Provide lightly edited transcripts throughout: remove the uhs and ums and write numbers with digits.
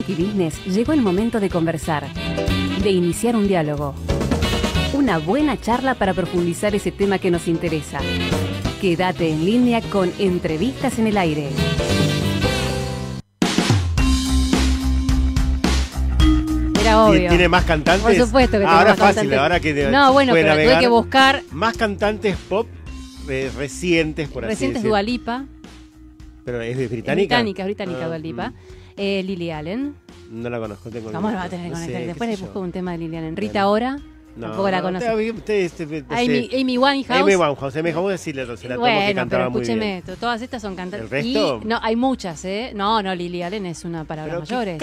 Tech y Business llegó el momento de conversar, de iniciar un diálogo. Una buena charla para profundizar ese tema que nos interesa. Quédate en línea con Entrevistas en el Aire. Era obvio. ¿Tiene más cantantes? Por supuesto que tiene ahora más es fácil, cantantes. ahora que No, bueno, pero tuve que buscar más cantantes pop recientes, por así recientes. decirlo. Dua Lipa. ¿Pero es británica? Es británica Dua Lipa. Lily Allen. No la conozco. ¿Cómo la va a tener que conocer? Después le busco un tema de Lily Allen. Rita Bueno. Ora. Tampoco la conozco. Amy Winehouse. Amy Winehouse. Se me dejó decirle, se la tomo que cantaba muy bien. Escúcheme, todas estas son cantantes. ¿El resto? Y, no, hay muchas, ¿eh? No, Lily Allen es una para las mayores.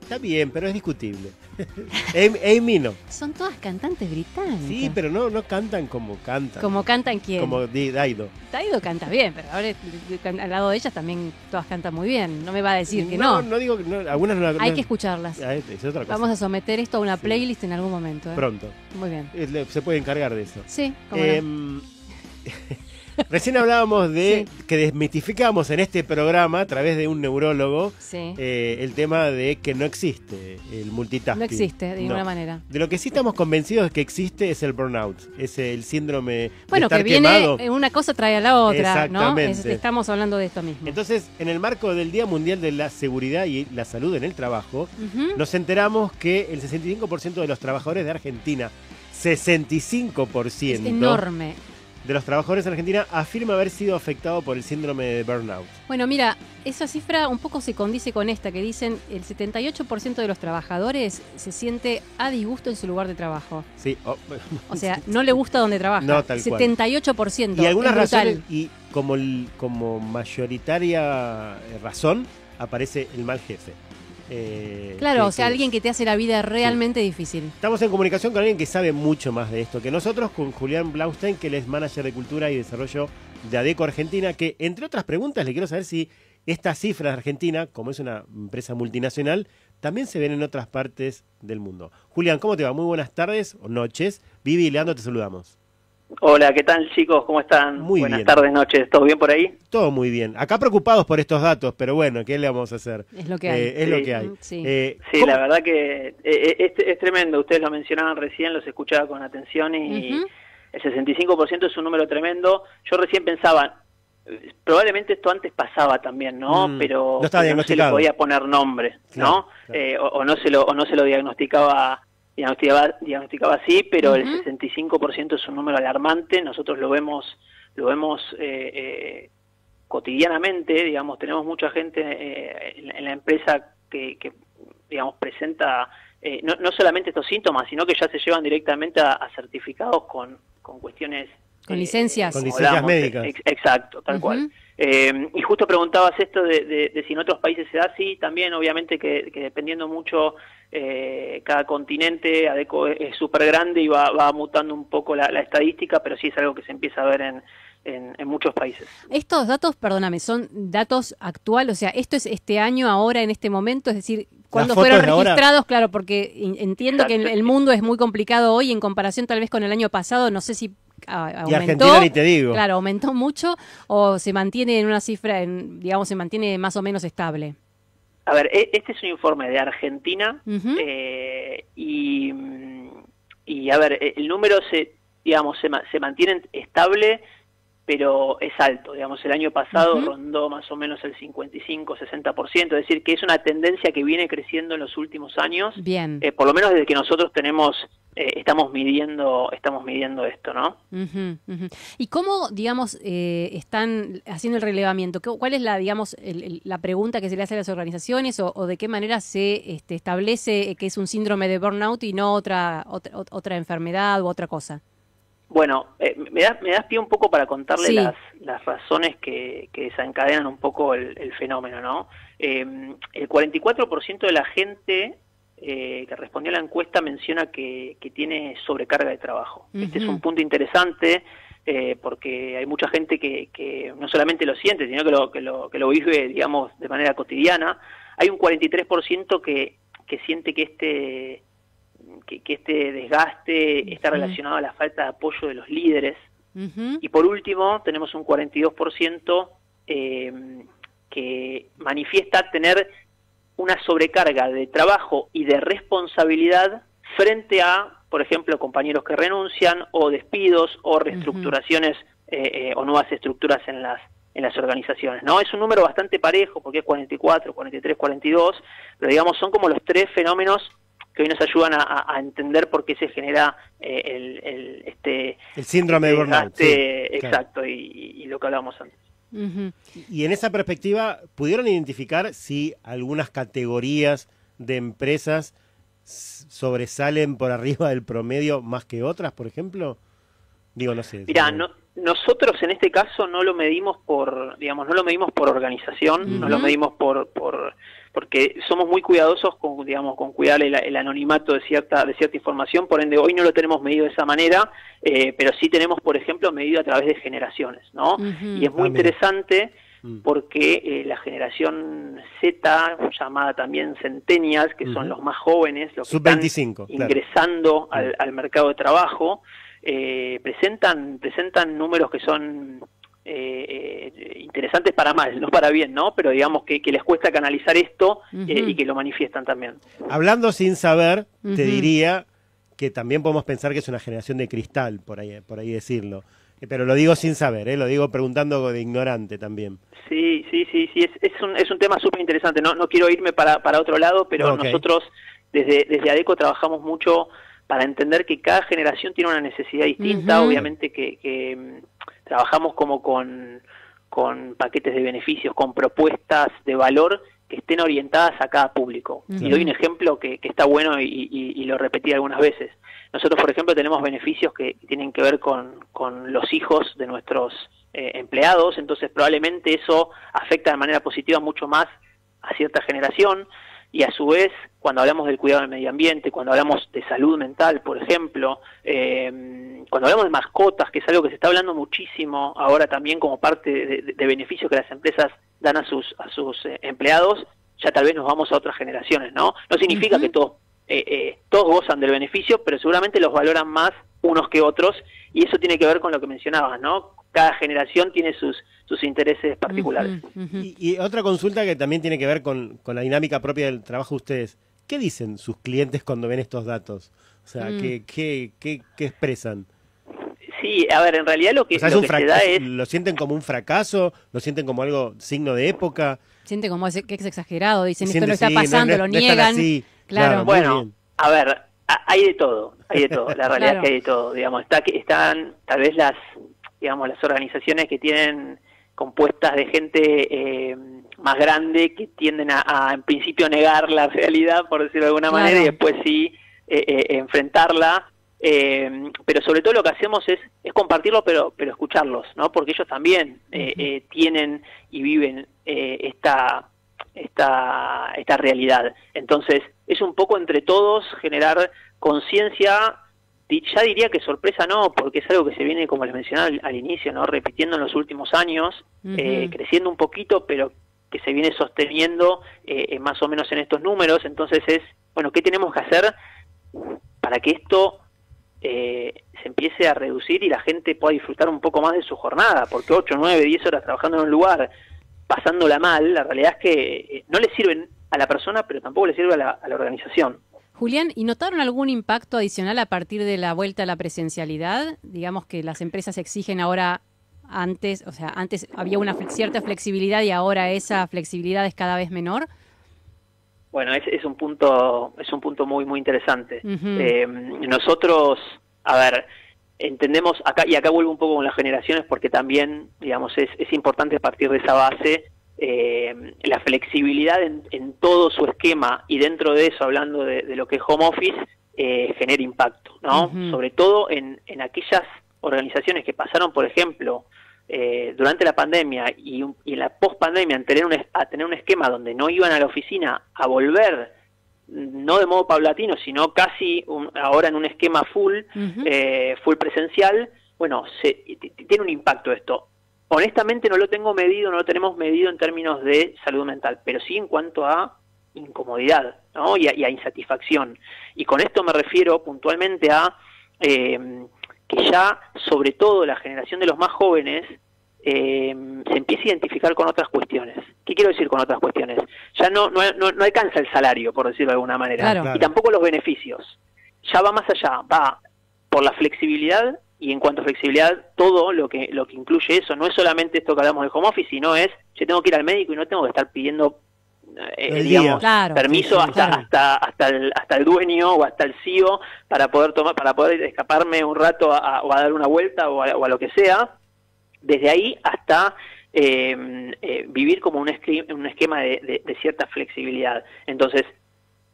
Está bien, pero es discutible. Amy no. Son todas cantantes británicas. Sí, pero no cantan como cantan. ¿Como cantan quién? Como Dido. Dido canta bien, pero ahora al lado de ellas también todas cantan muy bien. No me va a decir que no. No digo que no, algunas no. Hay que escucharlas. Es otra cosa. Vamos a someter esto a una playlist en algún momento. Pronto. Muy bien. Se puede encargar de eso. Sí, cómo no. Recién hablábamos de que desmitificamos en este programa a través de un neurólogo el tema de que no existe el multitasking. No existe de ninguna manera. De lo que sí estamos convencidos de que existe es el burnout, es el síndrome de que estar viene quemado. Una cosa trae a la otra, Exactamente. ¿no? Estamos hablando de esto mismo. Entonces, en el marco del Día Mundial de la Seguridad y la Salud en el Trabajo, nos enteramos que el 65% de los trabajadores de Argentina, 65%. Es enorme. De los trabajadores en Argentina afirma haber sido afectado por el síndrome de burnout. Bueno, mira, esa cifra un poco se condice con esta, que dicen el 78% de los trabajadores se siente a disgusto en su lugar de trabajo. Sí. O sea, no le gusta donde trabaja. No, tal cual. 78%. Y algunas razones, y como mayoritaria razón, aparece el mal jefe. Claro, o sea, alguien que te hace la vida realmente difícil. Estamos en comunicación con alguien que sabe mucho más de esto que nosotros, con Julián Blaustein, que él es manager de cultura y desarrollo de Adecco Argentina, que entre otras preguntas le quiero saber si estas cifras de Argentina, como es una empresa multinacional, también se ven en otras partes del mundo. Julián, ¿cómo te va? Muy buenas tardes o noches. Vivi y Leandro, te saludamos. Hola, ¿qué tal, chicos? ¿Cómo están? Muy Buenas bien. tardes, noches. ¿Todo bien por ahí? Todo muy bien. Acá preocupados por estos datos, pero bueno, ¿qué le vamos a hacer? Es lo que hay. Es lo que hay. Sí, sí, la verdad que es tremendo. Ustedes lo mencionaban recién, los escuchaba con atención y el 65% es un número tremendo. Yo recién pensaba, probablemente esto antes pasaba también, ¿no? Pero no estaba no se le podía poner nombre, ¿no? Claro. O no se lo diagnosticaba así, pero el 65% es un número alarmante. Nosotros lo vemos cotidianamente, digamos, tenemos mucha gente en la empresa que digamos, presenta no solamente estos síntomas, sino que ya se llevan directamente a certificados con cuestiones... Con licencias. Con licencias médicas. Exacto, tal cual. Y justo preguntabas esto de si en otros países se da, sí, también obviamente que dependiendo mucho cada continente, Adecco es súper grande y va mutando un poco la estadística, pero sí es algo que se empieza a ver en muchos países. Estos datos, perdóname, son datos actuales, o sea, esto es este año, ahora, en este momento, es decir, ¿cuándo fueron registrados? Claro, porque entiendo que el mundo es muy complicado hoy en comparación tal vez con el año pasado, no sé si aumentó. Y Argentina ni te digo. Claro, aumentó mucho o se mantiene en una cifra, digamos, se mantiene más o menos estable. A ver, este es un informe de Argentina y a ver, el número se mantiene estable, pero es alto, digamos, el año pasado rondó más o menos el 55-60%, es decir, que es una tendencia que viene creciendo en los últimos años. Bien. Por lo menos desde que nosotros estamos midiendo esto, ¿no? ¿Y cómo, digamos, están haciendo el relevamiento? ¿Cuál es la pregunta que se le hace a las organizaciones o de qué manera se establece que es un síndrome de burnout y no otra enfermedad u otra cosa? Bueno, me das pie un poco para contarle las razones que desencadenan un poco el fenómeno, ¿no? El 44% de la gente que respondió a la encuesta menciona que tiene sobrecarga de trabajo. Este es un punto interesante porque hay mucha gente que no solamente lo siente, sino que lo vive, digamos, de manera cotidiana. Hay un 43% que siente que este desgaste está relacionado a la falta de apoyo de los líderes. Y por último, tenemos un 42% que manifiesta tener una sobrecarga de trabajo y de responsabilidad frente a, por ejemplo, compañeros que renuncian, o despidos, o reestructuraciones o nuevas estructuras en las organizaciones, ¿no? Es un número bastante parejo, porque es 44, 43, 42, pero digamos son como los tres fenómenos que hoy nos ayudan a entender por qué se genera el síndrome de burnout. Sí, exacto, claro. y lo que hablábamos antes. Y en esa perspectiva, ¿pudieron identificar si algunas categorías de empresas sobresalen por arriba del promedio más que otras, por ejemplo? Digo, no sé. Mirá, nosotros en este caso no lo medimos por, digamos, no lo medimos por organización, no lo medimos porque somos muy cuidadosos con, digamos, con cuidar el anonimato de cierta información, por ende hoy no lo tenemos medido de esa manera, pero sí tenemos, por ejemplo, medido a través de generaciones, ¿no? Y es muy interesante porque la generación Z, llamada también centennials, que son los más jóvenes, los que están ingresando al mercado de trabajo, presentan números que son interesantes para mal, no para bien, ¿no? Pero digamos que les cuesta canalizar esto y que lo manifiestan también. Hablando sin saber, te diría que también podemos pensar que es una generación de cristal, por ahí decirlo. Pero lo digo sin saber, lo digo preguntando de ignorante también. Sí, es un tema súper interesante. No quiero irme para otro lado, pero nosotros desde ADECO trabajamos mucho para entender que cada generación tiene una necesidad distinta. Obviamente que trabajamos como con paquetes de beneficios, con propuestas de valor que estén orientadas a cada público. Y doy un ejemplo que está bueno y lo repetí algunas veces. Nosotros, por ejemplo, tenemos beneficios que tienen que ver con los hijos de nuestros empleados, entonces probablemente eso afecta de manera positiva mucho más a cierta generación. Y a su vez, cuando hablamos del cuidado del medio ambiente, cuando hablamos de salud mental, por ejemplo, cuando hablamos de mascotas, que es algo que se está hablando muchísimo ahora también como parte de beneficios que las empresas dan a sus empleados, ya tal vez nos vamos a otras generaciones, ¿no? No significa que todos gozan del beneficio, pero seguramente los valoran más unos que otros, y eso tiene que ver con lo que mencionabas, ¿no? Cada generación tiene sus intereses particulares. Y otra consulta que también tiene que ver con la dinámica propia del trabajo de ustedes. ¿Qué dicen sus clientes cuando ven estos datos? O sea, ¿qué expresan? Sí, a ver, en realidad lo que se da es... ¿Lo sienten como un fracaso? ¿Lo sienten como algo signo de época? Siente como que es exagerado, dicen esto no está pasando, lo niegan. Claro, bueno, a ver, hay de todo. La realidad es que hay de todo, digamos, están tal vez las organizaciones que tienen compuestas de gente más grande, que tienden a en principio negar la realidad, por decirlo de alguna manera, y después sí enfrentarla, pero sobre todo lo que hacemos es compartirlo, pero escucharlos, ¿no? Porque ellos también tienen y viven esta realidad. Entonces es un poco entre todos generar conciencia. Ya diría que sorpresa no, porque es algo que se viene, como les mencionaba al inicio, ¿no? Repitiendo en los últimos años, creciendo un poquito, pero que se viene sosteniendo más o menos en estos números. Entonces es, bueno, ¿qué tenemos que hacer para que esto se empiece a reducir y la gente pueda disfrutar un poco más de su jornada? Porque 8, 9, 10 horas trabajando en un lugar, pasándola mal, la realidad es que no le sirven a la persona, pero tampoco le sirve a la organización. Julián, ¿y notaron algún impacto adicional a partir de la vuelta a la presencialidad? Digamos que las empresas exigen ahora, antes había una cierta flexibilidad y ahora esa flexibilidad es cada vez menor. Bueno, es un punto muy muy interesante. Nosotros, a ver, entendemos acá, y acá vuelvo un poco con las generaciones, porque también, digamos, es importante partir de esa base. La flexibilidad en todo su esquema, y dentro de eso, hablando de lo que es home office, genera impacto, ¿no? Sobre todo en aquellas organizaciones que pasaron, por ejemplo, durante la pandemia y en la post-pandemia a tener un esquema donde no iban a la oficina, a volver, no de modo paulatino, sino casi ahora en un esquema full presencial. Bueno, tiene un impacto esto. Honestamente no lo tenemos medido en términos de salud mental, pero sí en cuanto a incomodidad, ¿no? y a insatisfacción. Y con esto me refiero puntualmente a que ya, sobre todo la generación de los más jóvenes, se empieza a identificar con otras cuestiones. ¿Qué quiero decir con otras cuestiones? Ya no alcanza el salario, por decirlo de alguna manera, Claro. y tampoco los beneficios. Ya va más allá, va por la flexibilidad, y en cuanto a flexibilidad, todo lo que incluye eso, no es solamente esto que hablamos de home office, sino es, yo tengo que ir al médico y no tengo que estar pidiendo digamos, claro, permiso hasta el dueño o hasta el CEO para poder escaparme un rato o a dar una vuelta o a lo que sea. Desde ahí hasta vivir como un esquema de cierta flexibilidad. Entonces,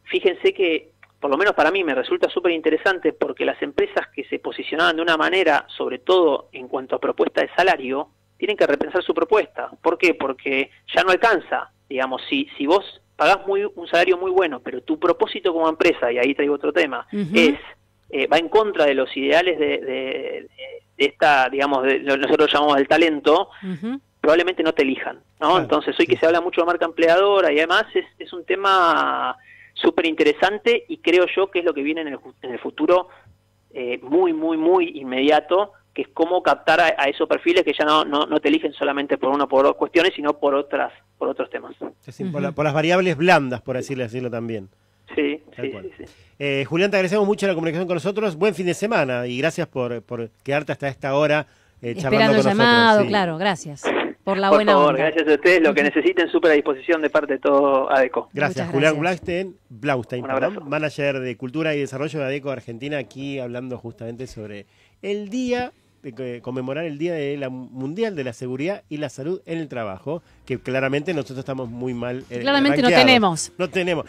fíjense que, por lo menos para mí, me resulta súper interesante porque las empresas que se posicionaban de una manera, sobre todo en cuanto a propuesta de salario, tienen que repensar su propuesta. ¿Por qué? Porque ya no alcanza. Digamos, si vos pagás un salario muy bueno, pero tu propósito como empresa, y ahí traigo otro tema, va en contra de los ideales de esta, digamos, nosotros llamamos del talento, probablemente no te elijan, ¿no? Entonces, hoy que se habla mucho de marca empleadora y además es un tema súper interesante y creo yo que es lo que viene en el futuro muy, muy, muy inmediato, que es cómo captar a esos perfiles que ya no te eligen solamente por una o por dos cuestiones, sino por otros temas. Sí, por las variables blandas, por así decirlo también. Sí. Julián, te agradecemos mucho la comunicación con nosotros. Buen fin de semana y gracias por quedarte hasta esta hora charlando Esperando el con llamado, nosotros. Sí. claro, gracias. Por la Por buena favor, onda. gracias a ustedes. Lo que necesiten, súper a disposición de parte de todo ADECO. Gracias, Muchas Julián gracias. Blaustein, Un abrazo. manager de Cultura y Desarrollo de ADECO Argentina, aquí hablando justamente sobre el día, conmemorar el Día de la Mundial de la Seguridad y la Salud en el Trabajo, que claramente nosotros estamos muy mal Claramente no rankeados. tenemos. No tenemos.